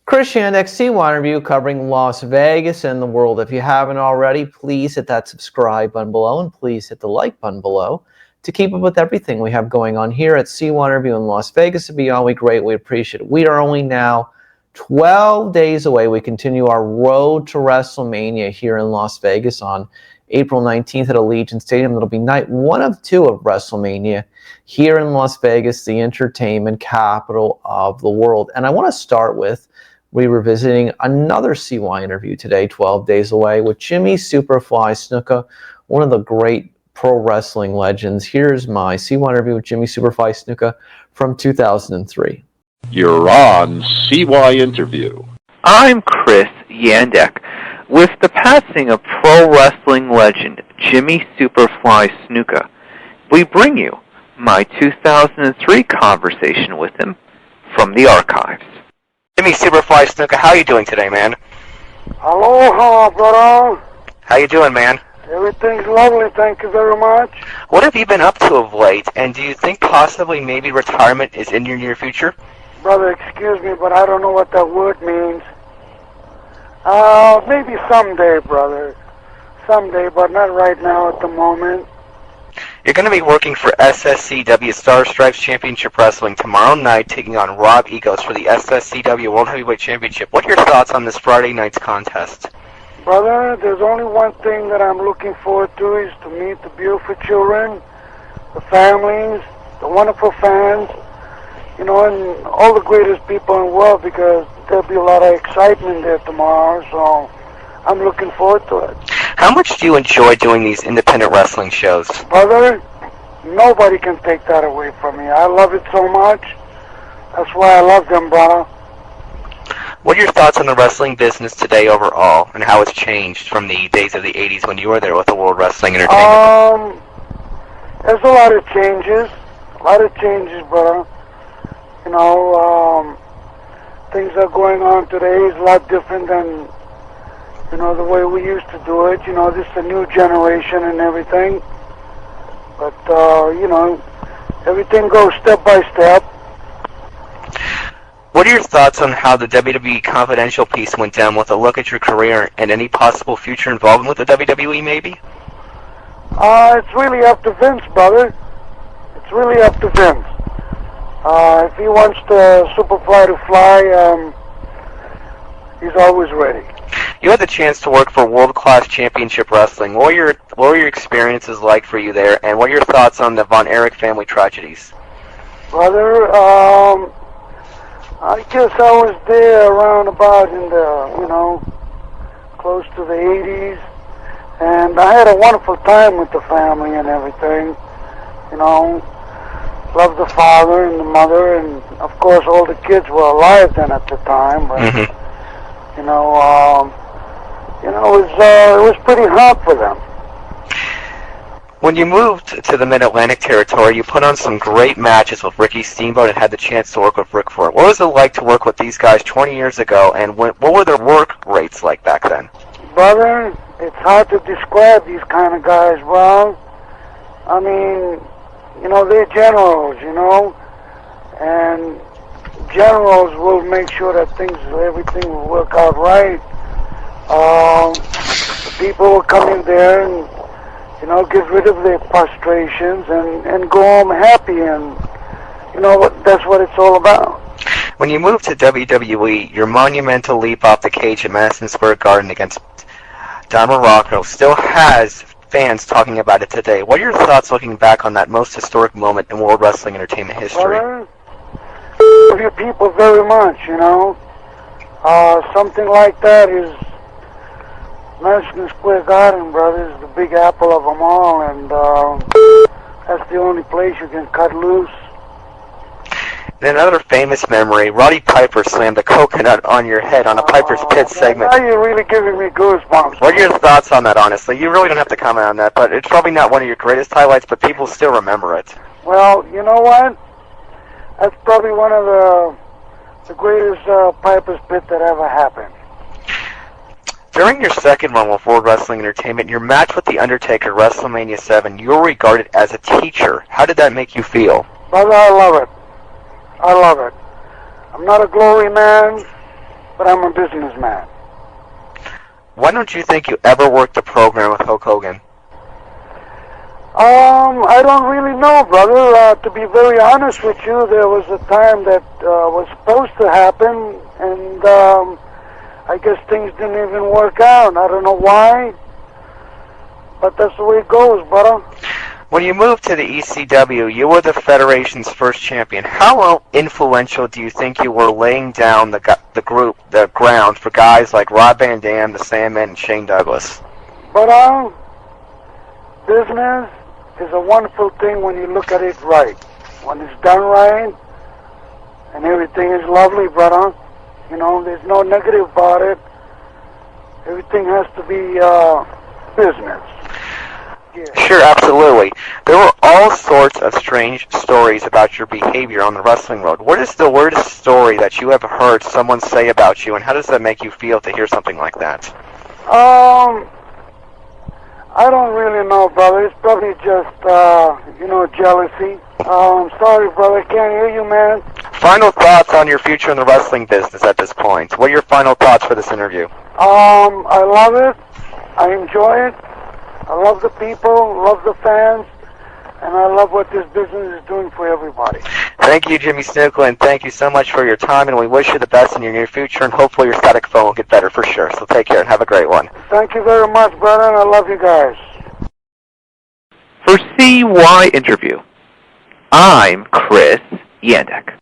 Chris Yandex, CYInterview, covering Las Vegas and the world. If you haven't already, please hit that subscribe button below, and please hit the like button below to keep up with everything we have going on here at CYInterview in Las Vegas and beyond. We greatly appreciate it. We are only now 12 days away. We continue our road to WrestleMania here in Las Vegas on April 19th at Allegiant Stadium. It'll be night 1 of 2 of WrestleMania here in Las Vegas, the entertainment capital of the world. And I want to start with, we were visiting another CYInterview today, 12 days away, with Jimmy Superfly Snuka, one of the great pro wrestling legends. Here's my CYInterview with Jimmy Superfly Snuka from 2003. You're on CYInterview. I'm Chris Yandeck. With the passing of pro wrestling legend Jimmy Superfly Snuka, we bring you my 2003 conversation with him from the archives. Jimmy Superfly Snuka, how you doing today, man? Aloha, brother. How you doing, man? Everything's lovely, thank you very much. What have you been up to of late, and do you think possibly maybe retirement is in your near future? Brother, excuse me, but I don't know what that word means. Maybe someday, brother. Someday, but not right now at the moment. You're going to be working for SSCW Star Stripes Championship Wrestling tomorrow night, taking on Rob Egos for the SSCW World Heavyweight Championship. What are your thoughts on this Friday night's contest? Brother, there's only one thing that I'm looking forward to, is to meet the beautiful children, the families, the wonderful fans, you know, and all the greatest people in the world, because there'll be a lot of excitement there tomorrow, so I'm looking forward to it. How much do you enjoy doing these independent wrestling shows? Brother, nobody can take that away from me. I love it so much. That's why I love them, brother. What are your thoughts on the wrestling business today overall, and how it's changed from the days of the 80s when you were there with the World Wrestling Entertainment? There's a lot of changes. Brother. You know, things are going on today is a lot different than, you know, the way we used to do it. You know, this is a new generation and everything. But, you know, everything goes step by step. What are your thoughts on how the WWE Confidential piece went down, with a look at your career and any possible future involvement with the WWE, maybe? It's really up to Vince, brother. It's really up to Vince. If he wants the Superfly to fly, he's always ready. You had the chance to work for World Class Championship Wrestling. What were your experiences like for you there, and what are your thoughts on the Von Erich family tragedies? Brother, I guess I was there around about in the, you know, close to the 80s, and I had a wonderful time with the family and everything, you know. Loved the father and the mother, and of course all the kids were alive then at the time, but, you know, it was pretty hard for them. When you moved to the Mid-Atlantic territory, you put on some great matches with Ricky Steamboat and had the chance to work with Ric Flair. What was it like to work with these guys 20 years ago, and what were their work rates like back then? Brother, it's hard to describe these kind of guys, bro. I mean, you know, they're generals, you know, and generals will make sure that everything will work out right. The people will come in there and, you know, get rid of their frustrations and go home happy, and, you know, that's what it's all about. When you moved to WWE, your monumental leap off the cage at Madison Square Garden against Don Morocco still has fans talking about it today. What are your thoughts looking back on that most historic moment in World Wrestling Entertainment history? Well, I love you people very much, you know. Something like that is Madison Square Garden, brother, is the big apple of them all, and that's the only place you can cut loose. In another famous memory, Roddy Piper slammed a coconut on your head on a Piper's Pit segment. Now you're really giving me goosebumps. What are your thoughts on that, honestly? You really don't have to comment on that, but it's probably not one of your greatest highlights, but people still remember it. Well, you know what? That's probably one of the greatest Piper's Pit that ever happened. During your second run with World Wrestling Entertainment, your match with The Undertaker, WrestleMania 7, you were regarded as a teacher. How did that make you feel? Brother, I love it. I love it. I'm not a glory man. but I'm a businessman. Why don't you think you ever worked a program with Hulk Hogan? I don't really know, brother. To be very honest with you, there was a time that was supposed to happen, and I guess things didn't even work out. I don't know why, but that's the way it goes, brother. When you moved to the ECW, you were the Federation's first champion. How influential do you think you were laying down the ground for guys like Rob Van Dam, the Sandman, and Shane Douglas? But business is a wonderful thing when you look at it right. When it's done right, and everything is lovely, brother. You know, there's no negative about it. Everything has to be business. Yeah. Sure, absolutely. There were all sorts of strange stories about your behavior on the wrestling road. What is the weirdest story that you have heard someone say about you, and how does that make you feel to hear something like that? I don't really know, brother. It's probably just, jealousy. I'm sorry, brother. I can't hear you, man. Final thoughts on your future in the wrestling business at this point. What are your final thoughts for this interview? I love it. I enjoy it. I love the people, love the fans, and I love what this business is doing for everybody. Thank you, Jimmy Snuka, and thank you so much for your time, and we wish you the best in your near future, and hopefully your static phone will get better for sure. So take care and have a great one. Thank you very much, brother, and I love you guys. For CY Interview, I'm Chris Yandek.